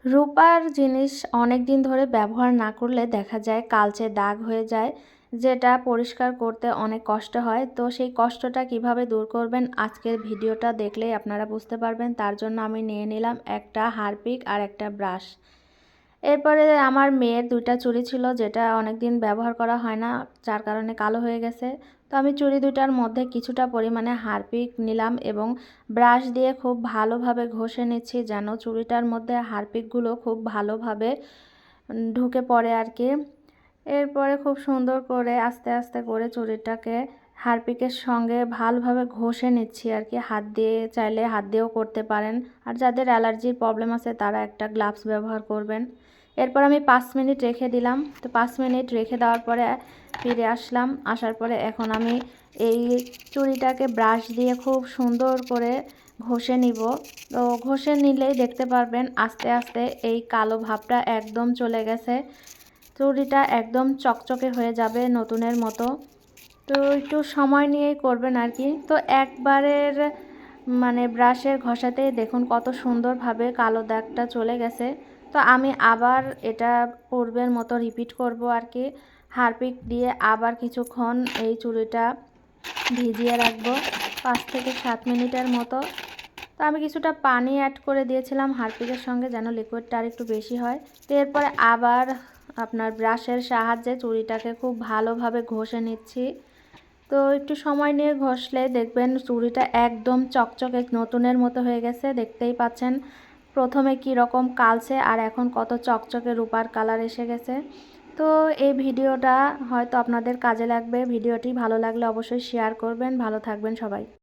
রূপার জিনিস অনেক দিন ধরে ব্যবহার না করলে দেখা যায় কালচে দাগ হয়ে যায়, যেটা পরিষ্কার করতে অনেক কষ্ট হয়। তো সেই কষ্টটা কিভাবে দূর করবেন আজকের ভিডিওটা দেখলেই আপনারা বুঝতে পারবেন। তার জন্য আমি নিয়ে নিলাম একটা হারপিক আর একটা ব্রাশ। এরপরে আমার মেয়ের ২টা চুড়ি ছিল, যেটা অনেক দিন ব্যবহার করা হয় না, যার কারণে কালো হয়ে গেছে। তো আমি চুড়ি ২টার মধ্যে কিছুটা পরিমাণে হারপিক নিলাম এবং ব্রাশ দিয়ে খুব ভালোভাবে ঘষে নিচ্ছি, যেন চুড়িটার মধ্যে হারপিকগুলো খুব ভালোভাবে ঢুকে পড়ে আর কি। এরপরে খুব সুন্দর করে আস্তে আস্তে করে চুড়িটাকে হারপিকের সঙ্গে ভালোভাবে ঘষে নিচ্ছি আর কি। হাত দিয়ে চাইলে হাত দিয়েও করতে পারেন, আর যাদের অ্যালার্জির প্রবলেম আছে তারা একটা গ্লাভস ব্যবহার করবেন। এরপর আমি 5 মিনিট রেখে দিলাম। তো 5 মিনিট রেখে দেওয়ার পরে ফিরে আসলাম। আসার পরে এখন আমি এই চুড়িটাকে ব্রাশ দিয়ে খুব সুন্দর করে ঘষে নিব। তো ঘষে নিলেই দেখতে পারবেন আস্তে আস্তে এই কালো ভাবটা একদম চলে গেছে, চুড়িটা একদম চকচকে হয়ে যাবে নতুনের মতো। তো একটু সময় নিয়েই করবেন আর কি। তো একবারের ব্রাশের ঘষাতেই দেখুন কত সুন্দরভাবে কালো দাগটা চলে গেছে। তো আমি আবার এটা পূর্বের মতো রিপিট করব আর কি। হারপিক দিয়ে আবার কিছুক্ষণ এই চুড়িটা ভিজিয়ে রাখবো 5 থেকে 7 মিনিটের মতো। তো আমি কিছুটা পানি অ্যাড করে দিয়েছিলাম হারপিকের সঙ্গে, যেন লিকুইডটা আর একটু বেশি হয়। তো এরপরে আবার আপনার ব্রাশের সাহায্যে চুড়িটাকে খুব ভালোভাবে ঘষে নিচ্ছি। তো একটু সময় নিয়ে ঘষলে দেখবেন চুড়িটা একদম চকচকে নতুনের মতো হয়ে গেছে। দেখতেই পাচ্ছেন প্রথমে কি রকম কালচে আর এখন কত চকচকে রূপার কালার এসে গেছে। তো এই ভিডিওটা হয়তো আপনাদের কাজে লাগবে। ভিডিওটি ভালো লাগলে অবশ্যই শেয়ার করবেন। ভালো থাকবেন সবাই।